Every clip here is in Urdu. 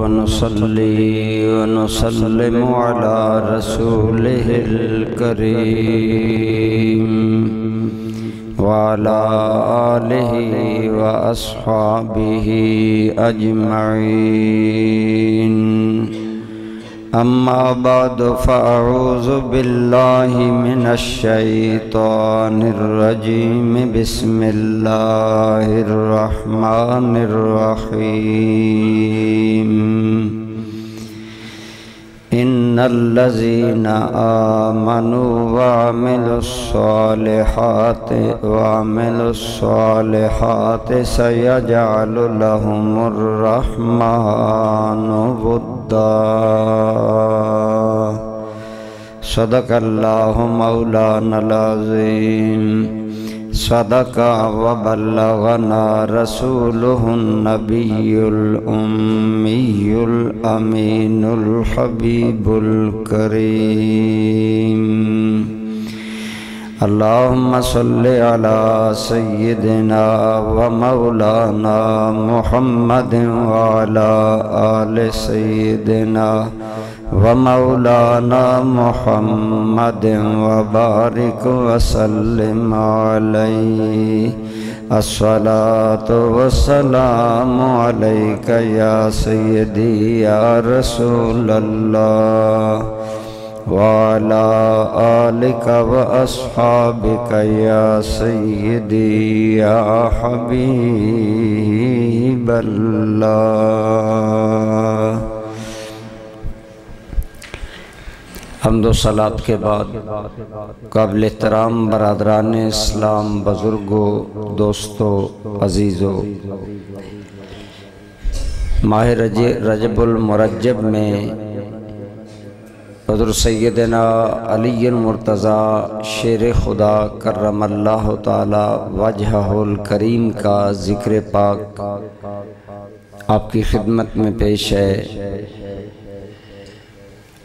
ونصلي ونسلم على رسوله الكريم وعلى آله وأصحابه أجمعين أما بعد فأعوذ بالله من الشيطان الرجيم بسم الله الرحمن الرحيم إن الذين آمنوا وعملوا الصالحات سيجعل لهم الرحمن ودا صدق الله مولانا العظيم صدق وبلغنا رسوله النبي الأمي الأمين الحبيب الكريم اللهم صل على سيدنا ومولانا محمد وعلى آل سيدنا ومولانا محمد وبارك وسلم عليه الصلاة والسلام عليك يا سيدي يا رسول الله وعلى آلك وأصحابك يا سيدي يا حبيب الله حمد و صلاۃ کے بعد قابل احترام برادران اسلام، بزرگوں، دوستوں، عزیزوں، ماہ رجب المرجب میں حضرت سیدنا علی المرتضیٰ شیر خدا کرم اللہ تعالی وجہہ الکریم کا ذکر پاک آپ کی خدمت میں پیش ہے۔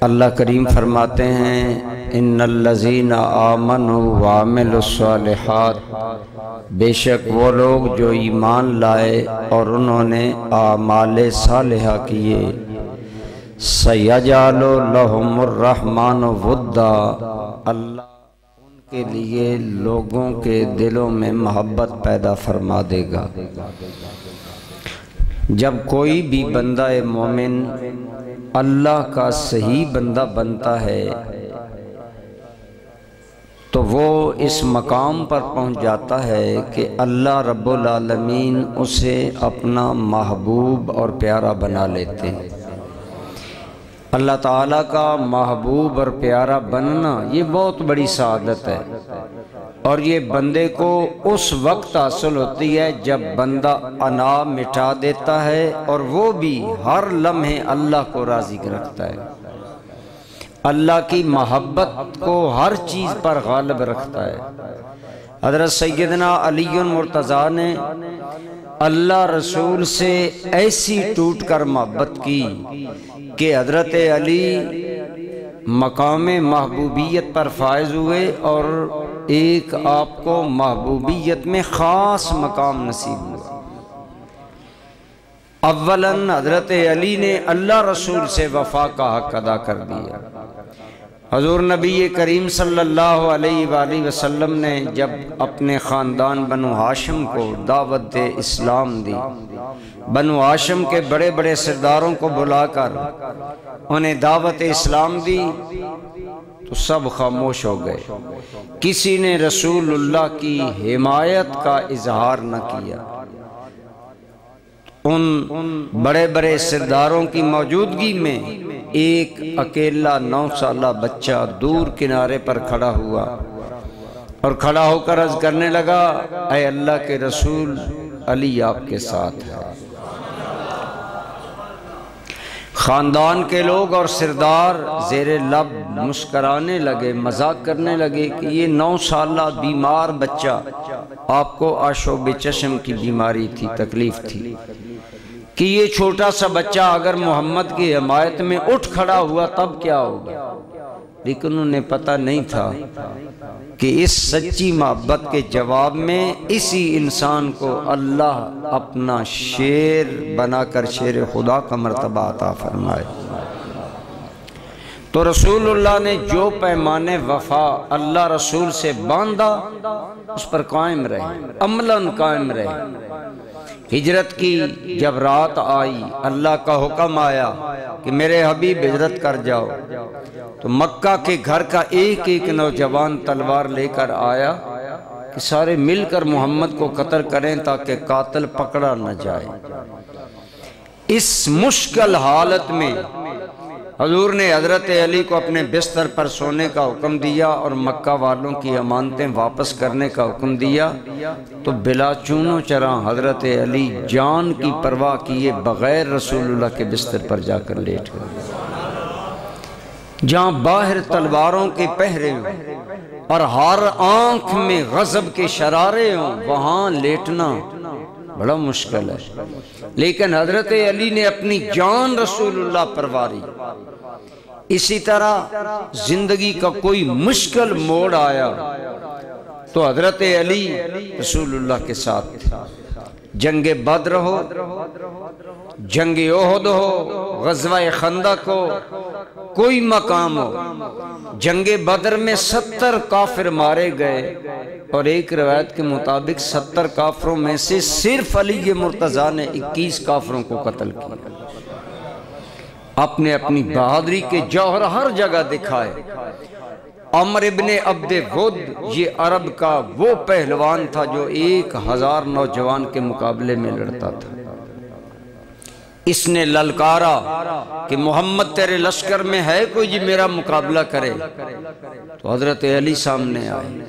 اللہ کریم فرماتے ہیں ان الذین آمنوا وعملوا الصالحات، بے شک وہ لوگ جو ایمان لائے اور انہوں نے اعمال صالحہ کیے، سیجعل لہم الرحمن ودا، اللہ ان کے لیے لوگوں کے دلوں میں محبت پیدا فرما دے گا۔ جب کوئی بھی بندہ مومن اللہ کا صحیح بندہ بنتا ہے تو وہ اس مقام پر پہنچ جاتا ہے کہ اللہ رب العالمین اسے اپنا محبوب اور پیارا بنا لیتے ہیں۔ اللہ تعالیٰ کا محبوب اور پیارا بننا یہ بہت بڑی سعادت ہے، اور یہ بندے کو اس وقت حاصل ہوتی ہے جب بندہ انا مٹا دیتا ہے اور وہ بھی ہر لمحے اللہ کو راضی رکھتا ہے، اللہ کی محبت کو ہر چیز پر غالب رکھتا ہے۔ حضرت سیدنا علی المرتضیٰ نے اللہ رسول سے ایسی ٹوٹ کر محبت کی کہ حضرت علی مقام محبوبیت پر فائز ہوئے اور ایک آپ کو محبوبیت میں خاص مقام نصیب ہوا۔ اولاً حضرت علی نے اللہ رسول سے وفا کا حق ادا کر دیا۔ حضور نبی کریم صلی اللہ علیہ وآلہ وسلم نے جب اپنے خاندان بنو ہاشم کو دعوت اسلام دی، بنو ہاشم کے بڑے بڑے سرداروں کو بلا کر انہیں دعوت اسلام دی تو سب خاموش ہو گئے، کسی نے رسول اللہ کی حمایت کا اظہار نہ کیا۔ ان بڑے بڑے سرداروں کی موجودگی میں ایک اکیلا 9 سالہ بچہ دور کنارے پر کھڑا ہوا اور کھڑا ہو کر عرض کرنے لگا، اے اللہ کے رسول، علی آپ کے ساتھ ہے۔ خاندان کے لوگ اور سردار زیر لب مسکرانے لگے، مذاق کرنے لگے کہ یہ 9 سالہ بیمار بچہ، آپ کو آشوب چشم کی بیماری تھی، تکلیف تھی، کہ یہ چھوٹا سا بچہ اگر محمد کی حمایت میں اٹھ کھڑا ہوا تب کیا ہوگا؟ لیکن انہیں پتہ نہیں تھا کہ اس سچی محبت کے جواب میں اسی انسان کو اللہ اپنا شیر بنا کر شیر خدا کا مرتبہ عطا فرمائے۔ تو رسول اللہ نے جو پیمان وفا اللہ رسول سے باندھا اس پر قائم رہے، عملاً قائم رہے۔ ہجرت کی جب رات آئی، اللہ کا حکم آیا کہ میرے حبیب ہجرت کر جاؤ، تو مکہ کے گھر کا ایک ایک نوجوان تلوار لے کر آیا کہ سارے مل کر محمد کو قتل کریں تاکہ قاتل پکڑا نہ جائے۔ اس مشکل حالت میں حضور نے حضرت علی کو اپنے بستر پر سونے کا حکم دیا اور مکہ والوں کی امانتیں واپس کرنے کا حکم دیا، تو بلا چون و چراں حضرت علی جان کی پرواہ کیے بغیر رسول اللہ کے بستر پر جا کر لیٹ گئے۔ جہاں باہر تلواروں کے پہرے ہوں اور ہر آنکھ میں غضب کے شرارے ہوں، وہاں لیٹنا بڑا مشکل ہے، لیکن حضرت علی نے اپنی جان رسول اللہ پر واری۔ اسی طرح زندگی کا کوئی مشکل موڑ آیا تو حضرت علی رسول اللہ کے ساتھ تھے۔ جنگ بدر ہو، جنگ احد ہو، غزوہ خندق ہو، کوئی مقام ہو، جنگ بدر میں 70 کافر مارے گئے، اور ایک روایت کے مطابق 70 کافروں میں سے صرف علی مرتضیٰ نے 21 کافروں کو قتل کیا۔ اپنے اپنی بہادری کے جوہر ہر جگہ دکھائے۔ عمر ابن عبد ود یہ عرب کا وہ پہلوان تھا جو 1000 نوجوان کے مقابلے میں لڑتا تھا۔ اس نے للکارا کہ محمد تیرے لشکر میں ہے کوئی جی میرا مقابلہ کرے، تو حضرت علی سامنے آئے،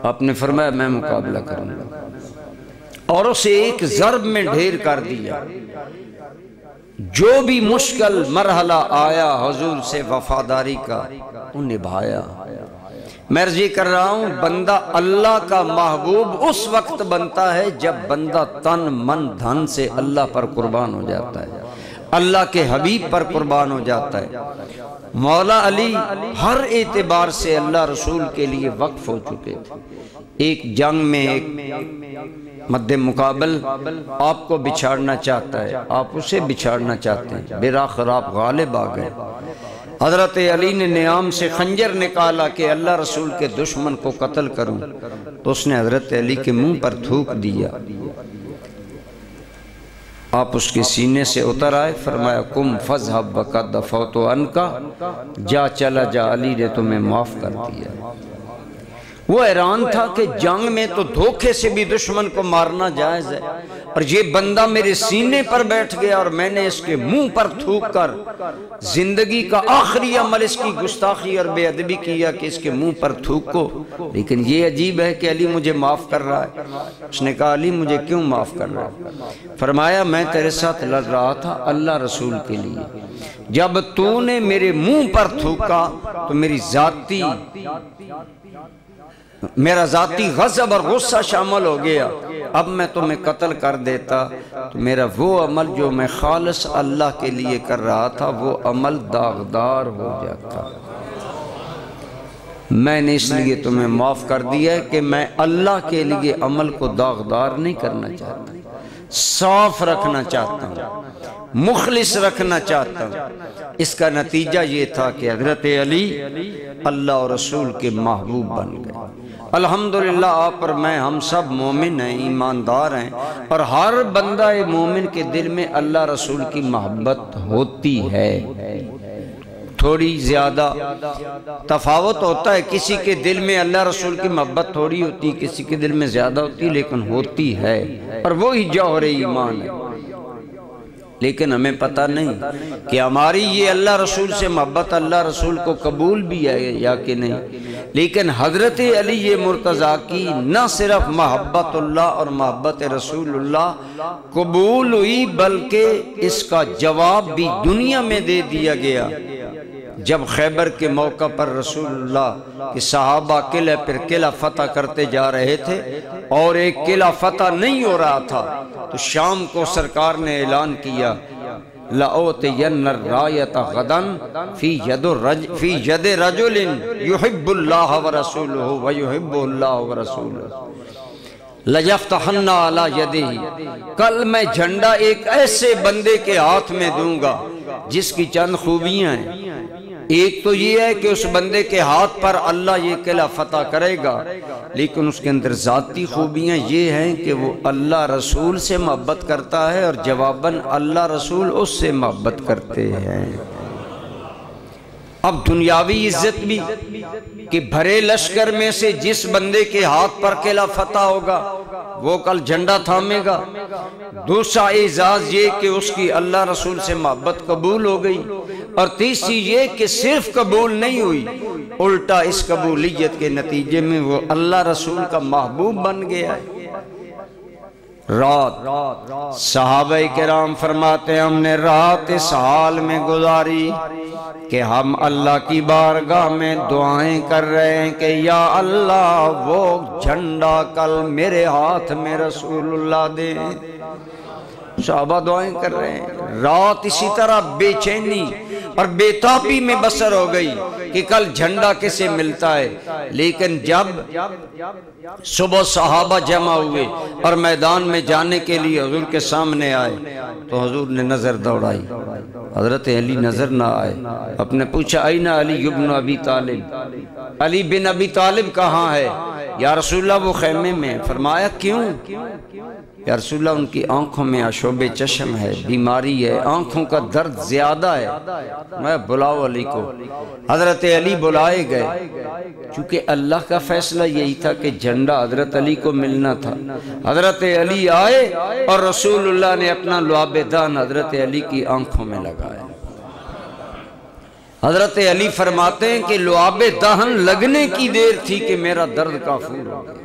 آپ نے فرمایا میں مقابلہ کروں گا، اور اسے ایک ضرب میں ڈھیر کر دیا۔ جو بھی مشکل مرحلہ آیا حضور سے وفاداری کا وہ نبھایا۔ میں عرض کر رہا ہوں بندہ اللہ کا محبوب اس وقت بنتا ہے جب بندہ تن من دھن سے اللہ پر قربان ہو جاتا ہے، اللہ کے حبیب پر قربان ہو جاتا ہے۔ مولا علی ہر اعتبار سے اللہ رسول کے لیے وقف ہو چکے تھے۔ ایک جنگ میں ایک مد مقابل آپ کو بچھاڑنا چاہتا ہے، آپ اسے بچھاڑنا چاہتے ہیں، بالآخر آپ غالب آ گئے۔ حضرت علی نے نیام سے خنجر نکالا کہ اللہ رسول کے دشمن کو قتل کروں، تو اس نے حضرت علی کے منہ پر تھوک دیا۔ آپ اس کے سینے سے اتر آئے، فرمایا کم فذهب وقد دفعت عنك، جا چلا جا، علی نے تمہیں معاف کر دیا۔ وہ حیران تھا کہ جنگ میں تو دھوکے سے بھی دشمن کو مارنا جائز ہے، اور یہ بندہ میرے سینے پر بیٹھ گیا اور میں نے اس کے منہ پر تھوک کر زندگی کا آخری عمل اس کی گستاخی اور بے ادبی کیا کہ اس کے منہ پر تھوکو۔ لیکن یہ عجیب ہے کہ علی مجھے معاف کر رہا ہے۔ اس نے کہا علی مجھے کیوں معاف کر رہا ہے؟ فرمایا میں تیرے ساتھ لڑ رہا تھا اللہ رسول کے لیے، جب تو نے میرے منہ پر تھوکا تو میرا ذاتی غضب اور غصہ شامل ہو گیا۔ اب میں تمہیں قتل کر دیتا تو میرا وہ عمل جو میں خالص اللہ کے لیے کر رہا تھا وہ عمل داغدار ہو جاتا۔ میں نے اس لیے تمہیں معاف کر دیا ہے کہ میں اللہ کے لیے عمل کو داغدار نہیں کرنا چاہتا، صاف رکھنا چاہتا ہوں، مخلص رکھنا چاہتا ہوں۔ اس کا نتیجہ یہ تھا کہ حضرت علی اللہ اور رسول کے محبوب بن گئے۔ الحمدللہ آپ اور میں ہم سب مومن ہیں، ایماندار ہیں، اور ہر بندہ مومن کے دل میں اللہ رسول کی محبت ہوتی ہے۔ تھوڑی زیادہ تفاوت ہوتا ہے، کسی کے دل میں اللہ رسول کی محبت تھوڑی ہوتی، کسی کے دل میں زیادہ ہوتی، لیکن ہوتی ہے، اور وہی جوہر ایمان ہے۔ لیکن ہمیں پتہ نہیں کہ ہماری یہ اللہ رسول سے محبت اللہ رسول کو قبول بھی ہے یا کہ نہیں۔ لیکن حضرت علی یہ مرتضیٰ کی نہ صرف محبت اللہ اور محبت رسول اللہ قبول ہوئی، بلکہ اس کا جواب بھی دنیا میں دے دیا گیا۔ جب خیبر کے موقع پر رسول اللہ کے صحابہ قلعہ پر قلعہ فتح کرتے جا رہے تھے اور ایک قلعہ فتح نہیں ہو رہا تھا، تو شام کو سرکار نے اعلان کیا لَأُوتِيَنَّ الرَّایَةَ غَدًا فِی یَدِ رَجُلٍ یُحِبُّ اللَّهَ وَرَسُولُهُ وَیُحِبُّهُ اللَّهُ وَرَسُولُهُ لَیَفْتَحَنَّ عَلَى یَدِهِ، کل میں جھنڈا ایک ایسے بندے کے ہاتھ میں دوں گا جس کی چند خوبیاں ہیں۔ ایک تو یہ ہے کہ اس بندے کے ہاتھ پر اللہ یہ قلعہ فتح کرے گا، لیکن اس کے اندر ذاتی خوبیاں یہ ہیں کہ وہ اللہ رسول سے محبت کرتا ہے اور جواباً اللہ رسول اس سے محبت کرتے ہیں۔ اب دنیاوی عزت بھی کہ بھرے لشکر میں سے جس بندے کے ہاتھ پر قلعہ فتح ہوگا وہ کل جھنڈا تھامے گا۔ دوسرا اعزاز یہ کہ اس کی اللہ رسول سے محبت قبول ہو گئی، اور تیسری یہ کہ صرف قبول نہیں ہوئی، الٹا اس قبولیت کے نتیجے میں وہ اللہ رسول کا محبوب بن گیا ہے۔ رات صحابہ کرام فرماتے ہیں ہم نے رات اس حال میں گزاری کہ ہم اللہ کی بارگاہ میں دعائیں کر رہے ہیں کہ یا اللہ وہ جھنڈا کل میرے ہاتھ میں رسول اللہ دے۔ صحابہ دعائیں کر رہے ہیں، رات اسی طرح بے چینی اور بے تابی میں بسر ہو گئی کہ کل جھنڈا کسے ملتا ہے۔ لیکن جب صبح صحابہ جمع ہوئے اور میدان میں جانے کے لیے حضور کے سامنے آئے تو حضور نے نظر دوڑائی، حضرت علی نظر نہ آئے۔ آپ نے پوچھا این علی ابن ابی طالب، علی بن ابی طالب کہاں ہے؟ یا رسول اللہ وہ خیمے میں۔ فرمایا کیوں؟ یا رسول اللہ ان کی آنکھوں میں آشوب چشم ہے، بیماری ہے، آنکھوں کا درد زیادہ ہے۔ میں بلاؤ علی کو۔ حضرت علی بلائے گئے، چونکہ اللہ کا فیصلہ یہی تھا کہ جھنڈا حضرت علی کو ملنا تھا۔ حضرت علی آئے اور رسول اللہ نے اپنا لعاب دہن حضرت علی کی آنکھوں میں لگایا۔ حضرت علی فرماتے ہیں کہ لعاب دہن لگنے کی دیر تھی کہ میرا درد کافور ہو گیا۔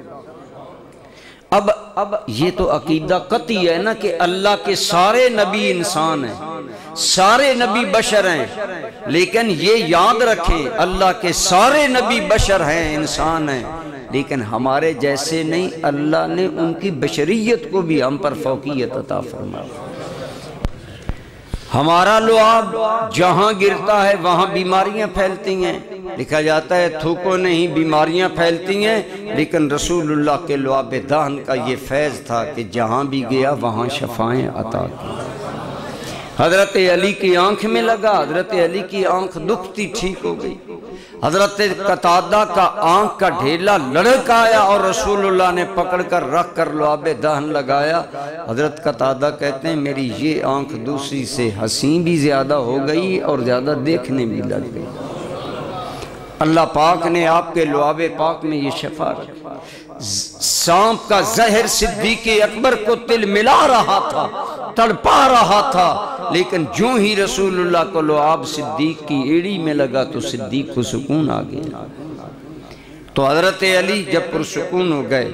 اب یہ تو عقیدہ قطعی ہے نا کہ اللہ کے سارے نبی انسان ہیں، سارے نبی بشر ہیں، لیکن یہ یاد رکھیں اللہ کے سارے نبی بشر ہیں، انسان ہیں، لیکن ہمارے جیسے نہیں۔ اللہ نے ان کی بشریت کو بھی ہم پر فوقیت عطا فرمائی۔ ہمارا لعاب جہاں گرتا ہے وہاں بیماریاں پھیلتی ہیں، لکھا جاتا ہے تھوکو نہیں بیماریاں پھیلتی ہیں، لیکن رسول اللہ کے لعاب دہن کا یہ فیض تھا کہ جہاں بھی گیا وہاں شفائیں عطا کی۔ حضرت علی کی آنکھ میں لگا، حضرت علی کی آنکھ دکھتی ٹھیک ہو گئی۔ حضرت قتادہ کا آنکھ کا ڈھیلا لڑک آیا اور رسول اللہ نے پکڑ کر رکھ کر لعاب دہن لگایا۔ حضرت قتادہ کہتے ہیں میری یہ آنکھ دوسری سے حسین بھی زیادہ ہو گئی اور زیادہ دیکھنے بھی لگ گئی۔ اللہ پاک نے آپ کے لعاب پاک میں یہ شفا رکھا۔ سانپ کا زہر صدیق اکبر کو تل ملا رہا تھا، تڑپا رہا تھا، لیکن جو ہی رسول اللہ کو لعاب صدیق کی ایڑی میں لگا تو صدیق کو سکون آ گیا۔ تو حضرت علی جب پرسکون ہو گئے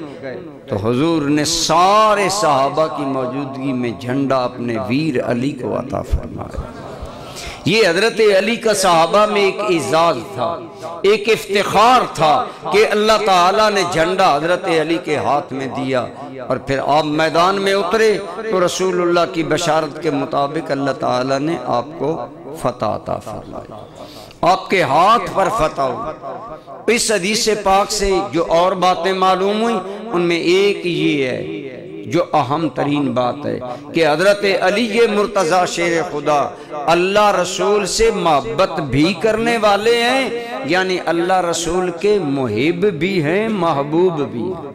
تو حضور نے سارے صحابہ کی موجودگی میں جھنڈا اپنے ویر علی کو عطا فرمایا۔ یہ حضرت علی کا صحابہ میں ایک اعزاز تھا، ایک افتخار تھا کہ اللہ تعالیٰ نے جھنڈا حضرت علی کے ہاتھ میں دیا، اور پھر آپ میدان میں اترے تو رسول اللہ کی بشارت کے مطابق اللہ تعالیٰ نے آپ کو فتح عطا فرمایا، آپ کے ہاتھ پر فتح ہو۔ اس حدیث پاک سے جو اور باتیں معلوم ہوئیں ان میں ایک یہ ہے جو اہم ترین بات ہے کہ حضرت علی مرتضیٰ شیر خدا اللہ رسول سے محبت بھی کرنے والے ہیں، یعنی اللہ رسول کے محب بھی ہیں محبوب بھی ہیں۔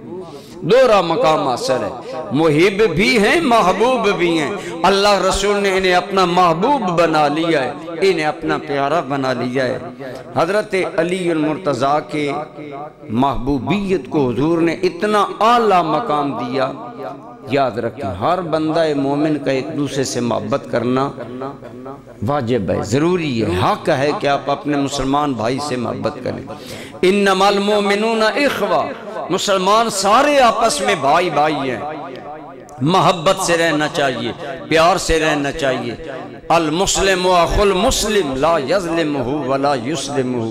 دورہ مقام حاصل ہے، محب بھی ہیں محبوب بھی ہیں۔ اللہ رسول نے انہیں اپنا محبوب بنا لیا ہے، انہیں اپنا پیارا بنا لیا ہے۔ حضرت علی المرتضیٰ کے محبوبیت کو حضور نے اتنا اعلیٰ مقام دیا۔ یاد رکھیں ہر بندہ مومن کا ایک دوسرے سے محبت کرنا واجب ہے، ضروری ہے، حق ہے کہ آپ اپنے مسلمان بھائی سے محبت کریں۔ انما المؤمنون اخوہ، مسلمان سارے آپس میں بھائی بھائی ہیں، محبت سے رہنا چاہیے، پیار سے رہنا چاہیے۔ المسلم اخو المسلم لا یظلمہ ولا یسلمہ،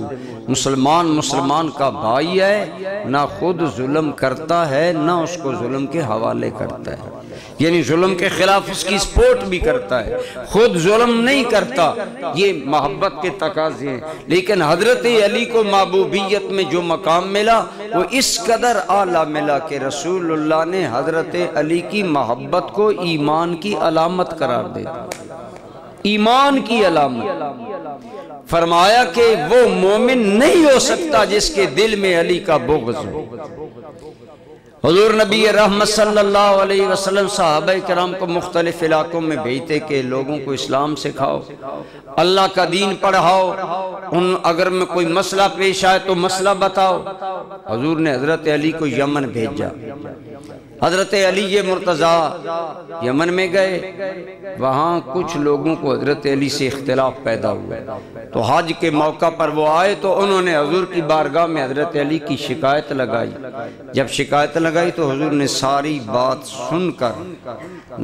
مسلمان مسلمان کا بھائی ہے، نہ خود ظلم کرتا ہے نہ اس کو ظلم کے حوالے کرتا ہے۔ یعنی ظلم کے خلاف اس کی سپورٹ بھی کرتا ہے، خود ظلم نہیں کرتا، یہ محبت کے تقاضے ہیں۔ لیکن حضرت علی کو محبوبیت میں جو مقام ملا وہ اس قدر اعلیٰ ملا کہ رسول اللہ نے حضرت علی کی محبت کو ایمان کی علامت قرار دیا، ایمان کی علامت۔ فرمایا کہ وہ مومن نہیں ہو سکتا جس کے دل میں علی کا بغض ہو۔ حضور نبی رحمت صلی اللہ علیہ وسلم صحابہ کرام کو مختلف علاقوں میں بھیجتے کہ لوگوں کو اسلام سکھاؤ، اللہ کا دین پڑھاؤ، اگر میں کوئی مسئلہ پیش آئے تو مسئلہ بتاؤ۔ حضور نے حضرت علی کو یمن بھیجا۔ حضرت علی مرتضیٰ یمن میں گئے، وہاں کچھ لوگوں کو حضرت علی سے اختلاف پیدا ہوا، تو حج کے موقع پر وہ آئے تو انہوں نے حضور کی بارگاہ میں حضرت علی کی شکایت لگائی۔ جب شکایت لگائی تو حضور نے ساری بات سن کر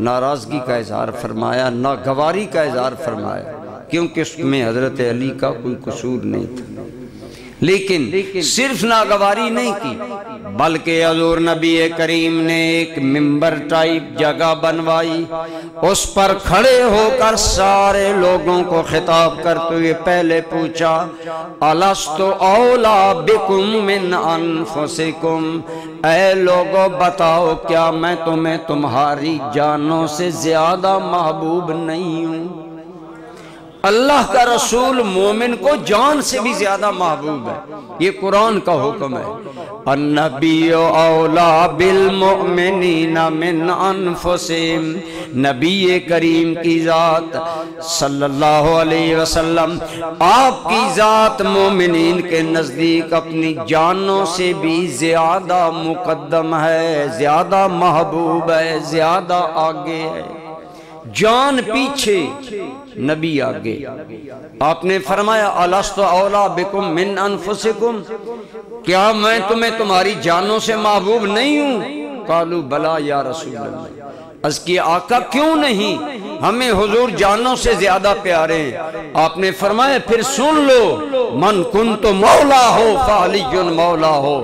ناراضگی کا اظہار فرمایا، ناگواری کا اظہار فرمایا، کیونکہ اس میں حضرت علی کا کوئی قصور نہیں تھا۔ لیکن صرف ناگواری نہیں کی بلکہ حضور نبی کریم نے ایک ممبر ٹائپ جگہ بنوائی، اس پر کھڑے ہو کر سارے لوگوں کو خطاب کرتے ہوئے پہلے پوچھا، الست اولا بکم من انفسکم، اے لوگوں بتاؤ کیا میں تمہیں تمہاری جانوں سے زیادہ محبوب نہیں ہوں؟ اللہ کا رسول مومن کو جان سے بھی زیادہ محبوب ہے، یہ قرآن کا حکم ہے۔ النبی اولا بالمؤمنین من انفسہم، نبی کریم کی ذات صلی اللہ علیہ وسلم، آپ کی ذات مومنین کے نزدیک اپنی جانوں سے بھی زیادہ مقدم ہے، زیادہ محبوب ہے، زیادہ آگے ہے۔ جان پیچھے، نبی آگے۔ آپ نے فرمایا الست اولا بکم من انفسکم، کیا میں تمہیں تمہاری جانوں سے محبوب نہیں ہوں؟ قالوا بلا یا رسول اللہ، عرض کی آقا کیوں نہیں، ہمیں حضور جانوں سے زیادہ پیارے ہیں۔ آپ نے فرمایا پھر سن لو، من کنت مولا ہو فعلی مولا ہو،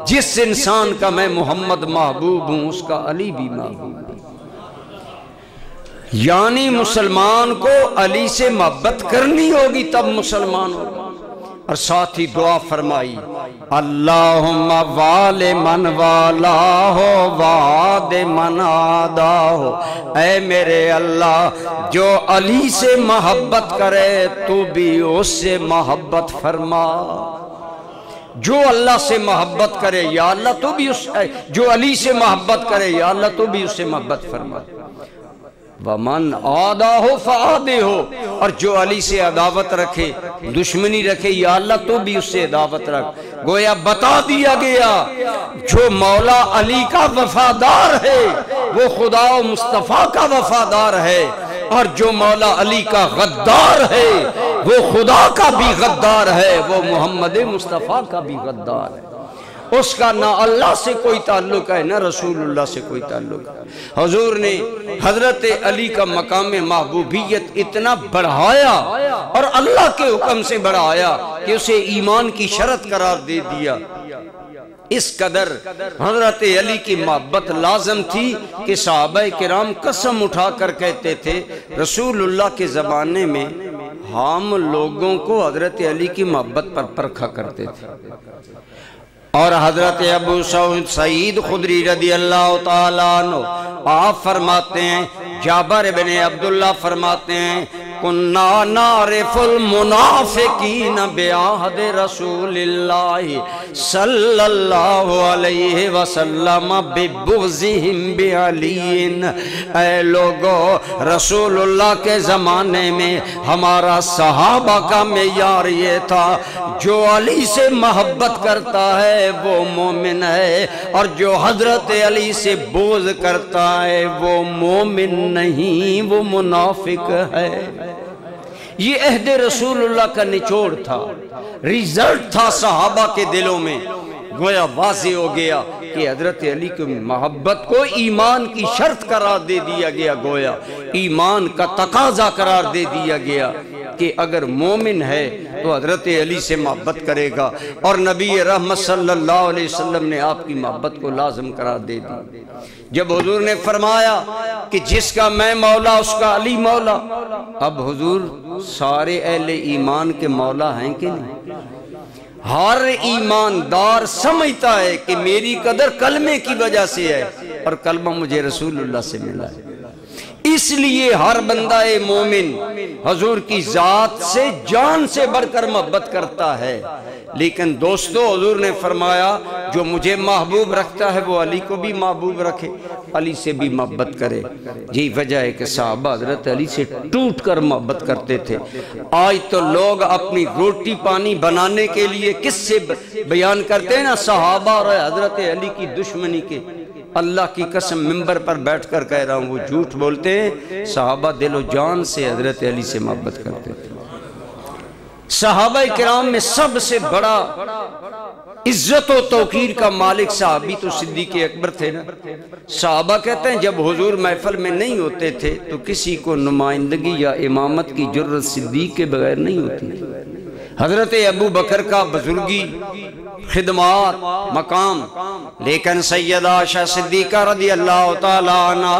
جس انسان کا میں محمد محبوب ہوں اس کا علی بھی محبوب ہے۔ یعنی مسلمان کو علی سے محبت کرنی ہوگی تب مسلمان ہوگا۔ اور ساتھ ہی دعا فرمائی، اللہم وال من والا ہو وعاد من آدہ ہو، اے میرے اللہ جو علی سے محبت کرے تو بھی اس سے محبت فرما۔ جو اللہ سے محبت کرے یا اللہ تو بھی جو علی سے محبت کرے یا اللہ تو بھی اس سے محبت فرما۔ وَمَنْ عَادَاهُ فَعَادِهُ، اور جو علی سے عداوت رکھے، دشمنی رکھے، یا اللہ تو بھی اس سے عداوت رکھ۔ گویا بتا دیا گیا جو مولا علی کا وفادار ہے وہ خدا و مصطفیٰ کا وفادار ہے، اور جو مولا علی کا غدار ہے وہ خدا کا بھی غدار ہے، وہ محمد مصطفیٰ کا بھی غدار ہے۔ اس کا نہ اللہ سے کوئی تعلق ہے نہ رسول اللہ سے کوئی تعلق ہے۔ حضور نے حضرت علی کا مقام محبوبیت اتنا بڑھایا اور اللہ کے حکم سے بڑھایا کہ اسے ایمان کی شرط قرار دے دیا۔ اس قدر حضرت علی کی محبت لازم تھی کہ صحابہ کرام قسم اٹھا کر کہتے تھے، رسول اللہ کے زمانے میں ہم لوگوں کو حضرت علی کی محبت پر پرکھا کرتے تھے۔ اور حضرت ابو سعید خدری رضی اللہ تعالیٰ عنہ آپ فرماتے ہیں، جابر بن عبداللہ فرماتے ہیں، کُنَّا نَعْرِفُ الْمُنَافِقِينَ بِعَهْدِ رَسُولِ اللَّهِ صلی اللہ علیہ وسلم بِبُغْضِهِمْ بِعَلِيٍّ، اے لوگو رسول اللہ کے زمانے میں ہمارا صحابہ کا معیار یہ تھا، جو علی سے محبت کرتا ہے وہ مومن ہے، اور جو حضرت علی سے بغض کرتا ہے وہ مومن نہیں، وہ منافق ہے۔ یہ عہد رسول اللہ کا نچوڑ تھا، ریزلٹ تھا صحابہ کے دلوں میں۔ گویا واضح ہو گیا کہ حضرت علی کی محبت کو ایمان کی شرط قرار دے دیا گیا، گویا ایمان کا تقاضا قرار دے دیا گیا کہ اگر مومن ہے تو حضرت علی سے محبت کرے گا، اور نبی رحمت صلی اللہ علیہ وسلم نے آپ کی محبت کو لازم قرار دے دی۔ جب حضور نے فرمایا کہ جس کا میں مولا اس کا علی مولا، اب حضور سارے اہل ایمان کے مولا ہیں کہ نہیں؟ ہر ایماندار سمجھتا ہے کہ میری قدر کلمے کی وجہ سے ہے، اور کلمہ مجھے رسول اللہ سے ملا ہے۔ اس لیے ہر بندہ مومن حضور کی ذات سے جان سے بڑھ کر محبت کرتا ہے۔ لیکن دوستو، حضور نے فرمایا جو مجھے محبوب رکھتا ہے وہ علی کو بھی محبوب رکھے، علی سے بھی محبت کرے۔ یہی وجہ ہے کہ صحابہ حضرت علی سے ٹوٹ کر محبت کرتے تھے۔ آج تو لوگ اپنی روٹی پانی بنانے کے لیے کس سے بیان کرتے ہیں نا، صحابہ اور حضرت علی کی دشمنی کے۔ اللہ کی قسم ممبر پر بیٹھ کر کہہ رہا ہوں، وہ جھوٹ بولتے ہیں۔ صحابہ دل و جان سے حضرت علی سے محبت کرتے تھے۔ صحابہ کرام میں سب سے بڑا عزت و توقیر کا مالک صحابی تو صدیق اکبر تھے نا۔ صحابہ کہتے ہیں جب حضور محفل میں نہیں ہوتے تھے تو کسی کو نمائندگی یا امامت کی جرت صدیق کے بغیر نہیں ہوتی۔ حضرت ابو بکر کا بزرگی، خدمات، مقام، لیکن سیدہ عائشہ صدیقہ رضی اللہ تعالیٰ عنہ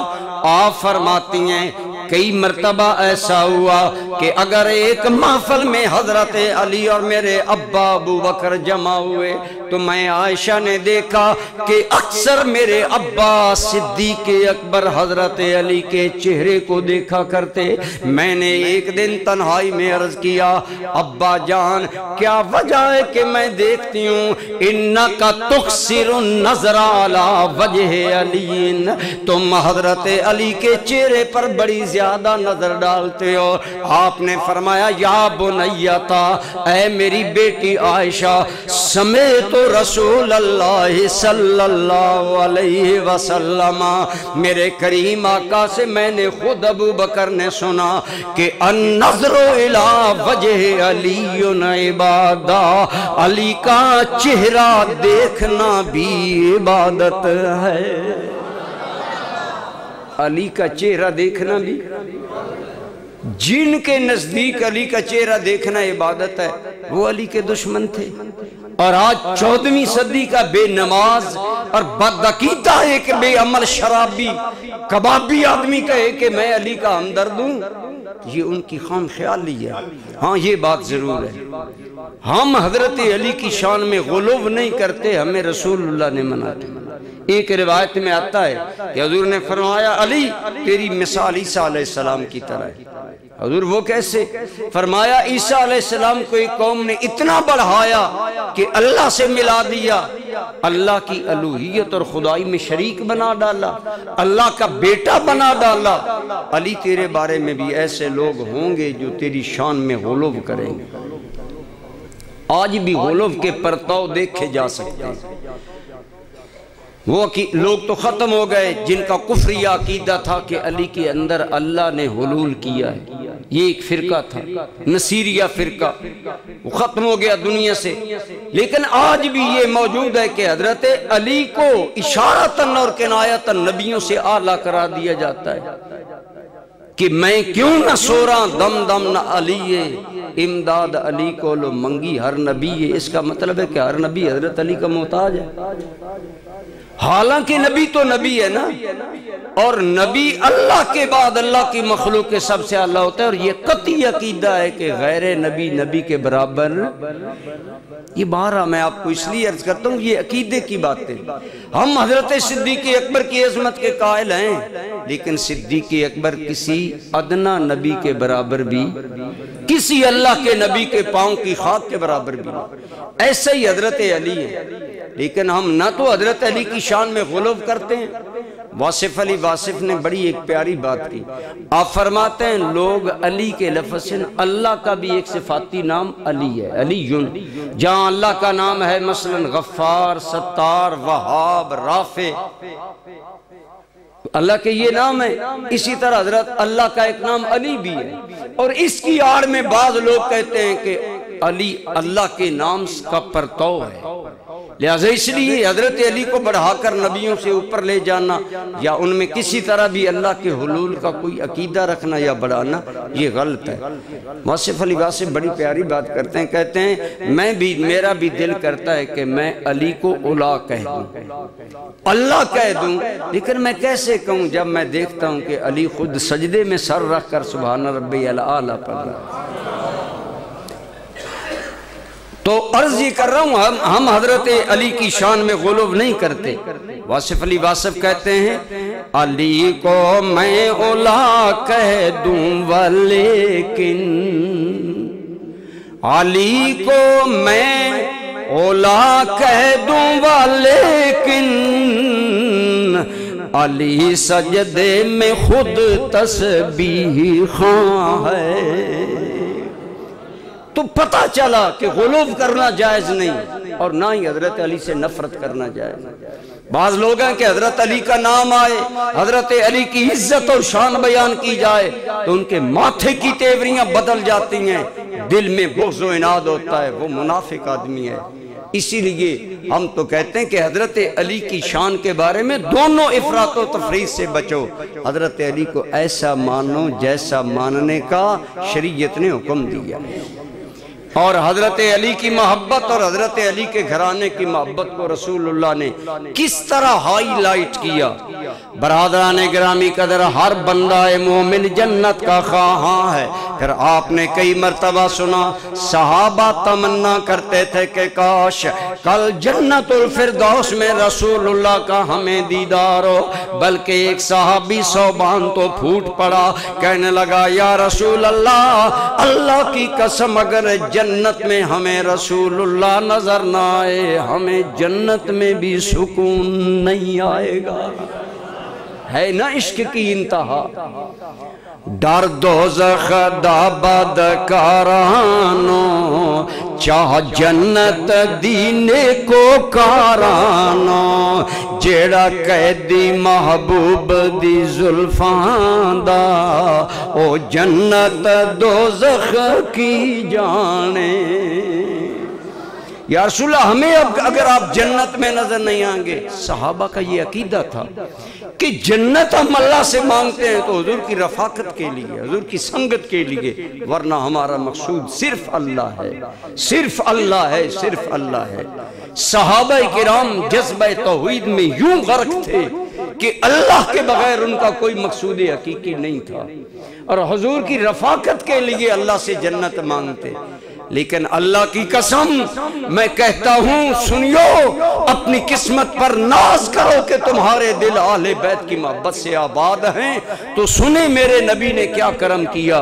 آپ فرماتی ہیں کئی مرتبہ ایسا ہوا کہ اگر ایک محفل میں حضرت علی اور میرے ابا ابو بکر جمع ہوئے تو میں عائشہ نے دیکھا کہ اکثر میرے ابا صدیق اکبر حضرت علی کے چہرے کو دیکھا کرتے۔ میں نے ایک دن تنہائی میں عرض کیا، ابا جان کیا وجہ ہے کہ میں دیکھتی ہوں انکا تکسر النظر علی وجہ علی، تم حضرت علی کے چہرے پر بڑی زیادہ نظر ڈالتے ہو۔ آپ نے فرمایا یا بنیتا، اے میری بیٹی عائشہ، سمیت رسول اللہ صلی اللہ علیہ وسلم، میرے کریم آقا سے میں نے خود ابو بکر نے سنا کہ النظر الی وجہ علی عبادہ، علی کا چہرہ دیکھنا بھی عبادت ہے۔ علی کا چہرہ دیکھنا بھی، جن کے نزدیک علی کا چہرہ دیکھنا عبادت ہے وہ علی کے دشمن تھے۔ اور آج 14ویں صدی کا بے نماز اور بدعقیدہ ایک بے عمل شرابی کبابی آدمی کہے کہ میں علی کا ہمدرد ہوں، یہ ان کی خام خیالی ہے۔ ہاں یہ بات ضرور ہے، ہم حضرت علی کی شان میں غلو نہیں کرتے، ہمیں رسول اللہ نے منع کیا۔ ایک روایت میں آتا ہے کہ حضور نے فرمایا علی تیری مثال عیسیٰ علیہ السلام کی طرح ہے۔ حضور وہ کیسے؟ فرمایا عیسیٰ علیہ السلام کو ایک قوم نے اتنا بڑھایا کہ اللہ سے ملا دیا، اللہ کی الوہیت اور خدائی میں شریک بنا ڈالا، اللہ کا بیٹا بنا ڈالا۔ علی تیرے بارے میں بھی ایسے لوگ ہوں گے جو تیری شان میں غلو کریں گے۔ آج بھی غلو کے پرتاؤ دیکھے جا سکتے ہیں۔ وہ لوگ تو ختم ہو گئے جن کا کفری عقیدہ تھا کہ علی کے اندر اللہ نے حلول کیا ہے، یہ ایک فرقہ تھا، نصیریہ فرقہ، وہ ختم ہو گیا دنیا سے۔ لیکن آج بھی یہ موجود ہے کہ حضرت علی کو اشارتاً اور کنایتاً نبیوں سے اعلیٰ قرار دیا جاتا ہے کہ میں کیوں نہ سو رہا دم دم نہ علی امداد علی کو لو منگی ہر نبی ہے۔ اس کا مطلب ہے کہ ہر نبی حضرت علی کا محتاج ہے، حالانکہ نبی تو نبی ہے نا، اور نبی اللہ کے بعد اللہ کی مخلوق کے سب سے اعلیٰ ہوتا ہے، اور یہ قطعی عقیدہ ہے کہ غیر نبی نبی کے برابر۔ یہ بارہ میں آپ کو اس لیے عرض کرتا ہوں، یہ عقیدے کی باتیں۔ ہم حضرت صدیق اکبر کی عظمت کے قائل ہیں، لیکن صدیق اکبر کسی ادنا نبی کے برابر بھی، کسی اللہ کے نبی کے پاؤں کی خاک کے برابر بھی، ایسا ہی حضرت علی ہے۔ لیکن ہم نہ تو حضرت علی کی شان میں غلو کرتے ہیں۔ واصف علی واصف نے بڑی ایک پیاری بات کی، آپ فرماتے ہیں لوگ علی کے لفظ سے اللہ کا بھی ایک صفاتی نام علی ہے، علی جہاں اللہ کا نام ہے مثلا غفار، ستار، وہاب، رافع، اللہ کے یہ نام ہے، اسی طرح حضرت اللہ کا ایک نام علی بھی ہے۔ اور اس کی آڑ میں بعض لوگ کہتے ہیں کہ علی اللہ کے نام کا پرتو ہے، لہذا اس لیے حضرت علی کو بڑھا کر نبیوں سے اوپر لے جانا یا ان میں کسی طرح بھی اللہ کے حلول کا کوئی عقیدہ رکھنا یا بڑھانا یہ غلط ہے۔ واصف علی واصف بڑی پیاری بات کرتے ہیں، کہتے ہیں میرا بھی دل کرتا ہے کہ میں علی کو اولا کہہ دوں، اللہ کہہ دوں، لیکن میں کیسے کہوں جب میں دیکھتا ہوں کہ علی خود سجدے میں سر رکھ کر سبحان ربی الاعلیٰ پڑھ رہا ہے۔ تو عرض یہ کر رہا ہوں ہم حضرت علی کی شان میں غلو نہیں کرتے۔ واصف علی واصف کہتے ہیں علی کو میں اولا کہہ دوں ولیکن، علی کو میں اولا کہہ دوں ولیکن، علی سجدے میں خود تسبیح خواں ہے۔ تو پتہ چلا کہ غلو کرنا جائز نہیں اور نہ ہی حضرت علی سے نفرت کرنا جائز۔ بعض لوگ ہیں کہ حضرت علی کا نام آئے، حضرت علی کی عزت اور شان بیان کی جائے تو ان کے ماتھے کی تیوریاں بدل جاتی ہیں، دل میں بغض و عناد ہوتا ہے، وہ منافق آدمی ہے۔ اسی لیے ہم تو کہتے ہیں کہ حضرت علی کی شان کے بارے میں دونوں افراط و تفریط سے بچو، حضرت علی کو ایسا مانو جیسا ماننے کا شریعت نے حکم دیا، اور حضرت علی کی محبت اور حضرت علی کے گھرانے کی محبت کو رسول اللہ نے کس طرح ہائی لائٹ کیا۔ برادران گرامی قدر، ہر بندہ مومن جنت کا خواہاں ہے۔ پھر آپ نے کئی مرتبہ سنا صحابہ تمنا کرتے تھے کہ کاش کل جنت الفردوس میں رسول اللہ کا ہمیں دیدار ہو، بلکہ ایک صحابی ثوبان تو پھوٹ پڑا، کہنے لگا یا رسول اللہ، اللہ کی قسم اگر جنت میں ہمیں رسول اللہ نظر نہ آئے ہمیں جنت میں بھی سکون نہیں آئے گا۔ ہے نا عشق کی انتہا۔ ڈر دوزخ دا بدکارانو چاہ جنت دینے کو کارانو، جیڑا قیدی محبوب دی زلفان دا او جنت دوزخ کی جانے۔ یا رسول اللہ ہمیں اگر آپ جنت میں نظر نہیں آئیں گے، صحابہ کا یہ عقیدہ تھا کہ جنت ہم اللہ سے مانگتے ہیں تو حضور کی رفاقت کے لیے، حضور کی سنگت کے لیے، ورنہ ہمارا مقصود صرف اللہ ہے، صرف اللہ ہے، صرف اللہ ہے۔ صحابہ کرام جذبہ توحید میں یوں غرق تھے کہ اللہ کے بغیر ان کا کوئی مقصود حقیقی نہیں تھا، اور حضور کی رفاقت کے لیے اللہ سے جنت مانگتے۔ لیکن اللہ کی قسم میں کہتا ہوں سنیو، اپنی قسمت پر ناز کرو کہ تمہارے دل اہل بیت کی محبت سے آباد ہیں تو سنیں میرے نبی نے کیا کرم کیا۔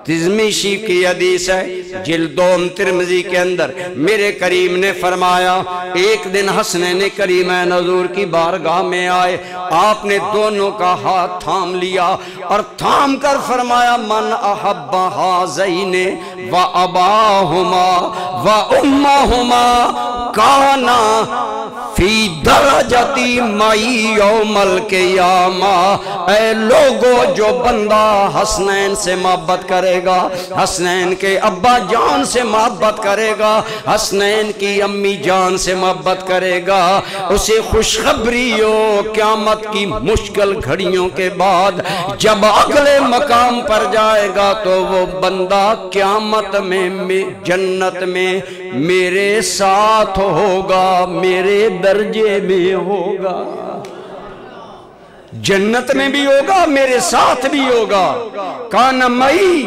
ترمذی شریف کی حدیث ہے جلد 2 ترمذی کے اندر، میرے کریم نے فرمایا ایک دن حسنین کریمین حضور کی بارگاہ میں آئے، آپ نے دونوں کا ہاتھ تھام لیا اور تھام کر فرمایا من احب ہذین و اباہما و امہما کانا فی درجتی مائی یوم القیامہ۔ اے لوگو، جو بندہ حسنین سے محبت کرے گا، حسنین کے ابا جان سے محبت کرے گا، حسنین کی امی جان سے محبت کرے گا، اسے خوشخبری ہو قیامت کی مشکل گھڑیوں کے بعد جب اگلے مقام پر جائے گا تو وہ بندہ قیامت میں جنت میں میرے ساتھ ہوگا، میرے درجے میں ہوگا، جنت میں بھی ہوگا، میرے ساتھ بھی ہوگا۔ کان مئی،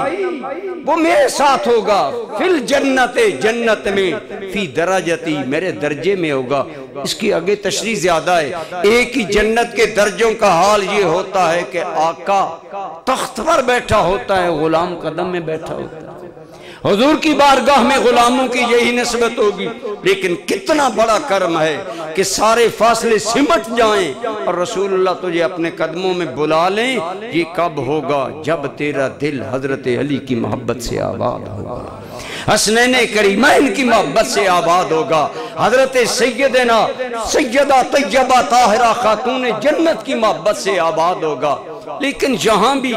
وہ میرے ساتھ ہوگا، فی الجنت، جنت میں، فی درجتی، میرے درجے میں ہوگا۔ اس کی آگے تشریح زیادہ ہے۔ ایک ہی جنت کے درجوں کا حال یہ ہوتا ہے کہ آقا تخت پر بیٹھا ہوتا ہے، غلام قدم میں بیٹھا ہوتا ہے۔ حضور کی بارگاہ میں غلاموں کی یہی نسبت ہوگی، لیکن کتنا بڑا کرم ہے کہ سارے فاصلے سمٹ جائیں اور رسول اللہ تجھے اپنے قدموں میں بلا لیں۔ یہ کب ہوگا؟ جب تیرا دل حضرت علی کی محبت سے آباد ہوگا، حسنین کریمین کی محبت سے آباد ہوگا، حضرت سیدہ طیبہ طاہرہ خاتون جنت کی محبت سے آباد ہوگا۔ لیکن جہاں بھی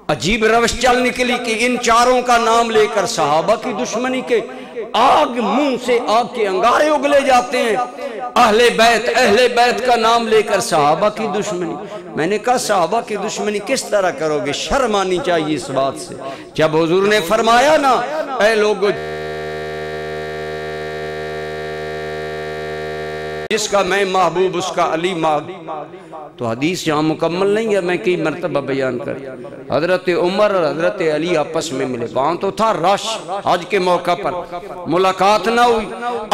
عجیب روش چل نکلی کہ ان چاروں کا نام لے کر صحابہ کی دشمنی کے آگ منہ سے آگ کے انگارے اگلے جاتے ہیں۔ اہل بیت کا نام لے کر صحابہ کی دشمنی۔ میں نے کہا صحابہ کی دشمنی کس طرح کرو گے؟ شرم آنی چاہیے اس بات سے۔ جب حضور نے فرمایا نا اے لوگو جس کا میں محبوب اس کا علی تو حدیث یہاں مکمل نہیں ہے، میں کئی مرتبہ بیان کر۔ حضرت عمر اور حضرت علی آپس میں ملے، وہاں تو تھا رش، حج کے موقع پر ملاقات نہ ہوئی۔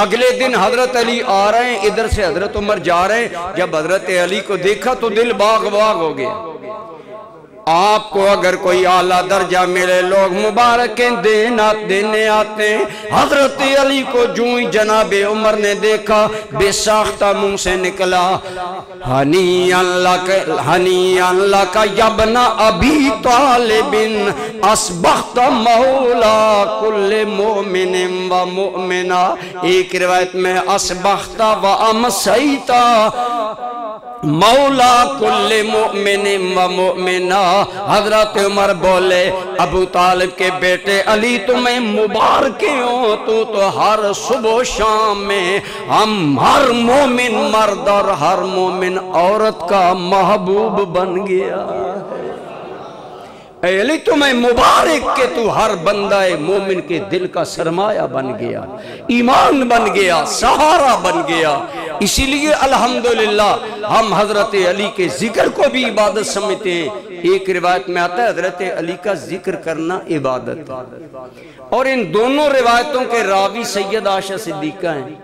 اگلے دن حضرت علی آ رہے ہیں، ادھر سے حضرت عمر جا رہے ہیں، جب حضرت علی کو دیکھا تو دل باغ باغ ہو گیا۔ آپ کو اگر کوئی اعلیٰ درجہ ملے لوگ مبارکیں دینے آتے ہیں۔ حضرت علی کو جو ہی جناب عمر نے دیکھا بے ساختہ منہ سے نکلا ہنیئا لک یا ابن ابی طالب اصبحت مولا کل مؤمن و مؤمنہ۔ ایک روایت میں اصبحت و امسیت مولا کل مؤمن و مؤمنہ۔ حضرت عمر بولے ابو طالب کے بیٹے علی تمہیں مبارکیں ہو، تو ہر صبح و شام میں ہم ہر مومن مرد اور ہر مومن عورت کا محبوب بن گیا۔ اے علی تمہیں مبارک کہ تو ہر بندہ مومن کے دل کا سرمایہ بن گیا، ایمان بن گیا، سہارا بن گیا۔ اسی لیے الحمدللہ ہم حضرت علی کے ذکر کو بھی عبادت سمجھتے ہیں۔ ایک روایت میں آتا ہے حضرت علی کا ذکر کرنا عبادت ہے، اور ان دونوں روایتوں کے راوی سید عائشہ صدیقہ ہیں۔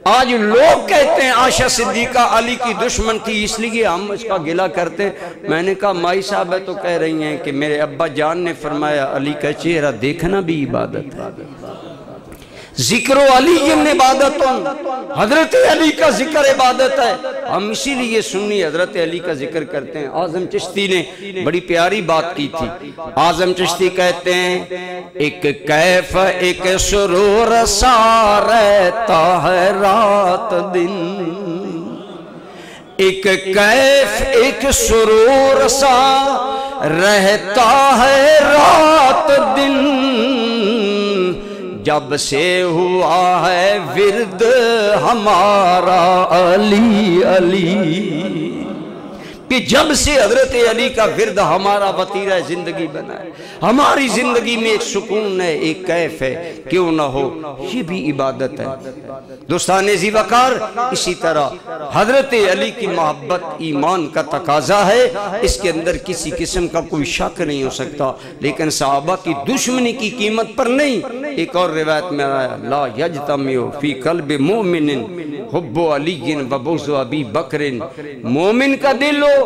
آج لوگ کہتے ہیں عائشہ صدیقہ علی کی دشمن تھی اس لیے ہم اس کا گلہ کرتے ہیں۔ میں نے کہا مائی صاحب تو کہہ رہی ہیں کہ میرے ابا جان نے فرمایا علی کا چہرہ دیکھنا بھی عبادت ہے، ذکر و علی عبادت، حضرت علی کا ذکر عبادت ہے۔ ہم اسی لیے سنی حضرت علی کا ذکر کرتے ہیں۔ اعظم چشتی نے بڑی پیاری بات کی تھی۔ اعظم چشتی کہتے ہیں ایک کیف ایک سرور سا رہتا ہے رات دن، ایک کیف ایک سرور سا رہتا ہے رات دن، جب سے ہوا ہے ورد ہمارا علی علی، کہ جب سے حضرت علی کا ورد ہمارا وطیرہ زندگی بنا ہے، ہماری زندگی میں ایک سکون ہے، ایک کیف ہے، کیوں نہ ہو، یہ بھی عبادت ہے۔ دوستان ذی وقار، اسی طرح حضرت علی کی محبت ایمان کا تقاضا ہے، اس کے اندر کسی قسم کا کوئی شک نہیں ہو سکتا، لیکن صحابہ کی دشمنی کی قیمت پر نہیں۔ ایک اور روایت میں آیا لا یجتمع فی قلب مومن حب علی و بغض ابی بکر، مومن کا دل ہو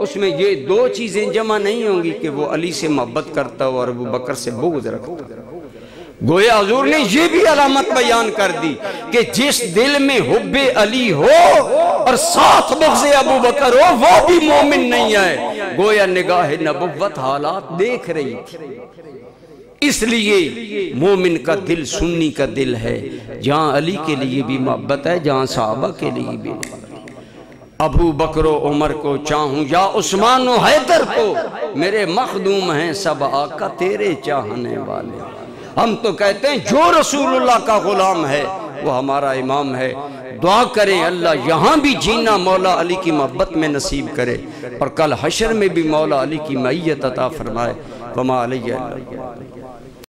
اس میں یہ دو چیزیں جمع نہیں ہوں گی کہ وہ علی سے محبت کرتا ہو اور ابو بکر سے بغض رکھتا۔ گویا حضور نے یہ بھی علامت بیان کر دی کہ جس دل میں حب علی ہو اور ساتھ بغض ابو بکر ہو وہ بھی مومن نہیں ہے۔ گویا نگاہ نبوت حالات دیکھ رہی تھی۔ اس لیے مومن کا دل سنی کا دل ہے، جہاں علی کے لیے بھی محبت ہے، جہاں صحابہ کے لیے بھی محبت ہے۔ ابو بکر و عمر کو چاہوں یا عثمان و حیدر کو، میرے مخدوم ہیں سب آقا تیرے چاہنے والے۔ ہم تو کہتے ہیں جو رسول اللہ کا غلام ہے وہ ہمارا امام ہے۔ دعا کریں اللہ یہاں بھی جینا مولا علی کی محبت میں نصیب کرے، اور کل حشر میں بھی مولا علی کی معیت عطا فرمائے۔ وما علیہ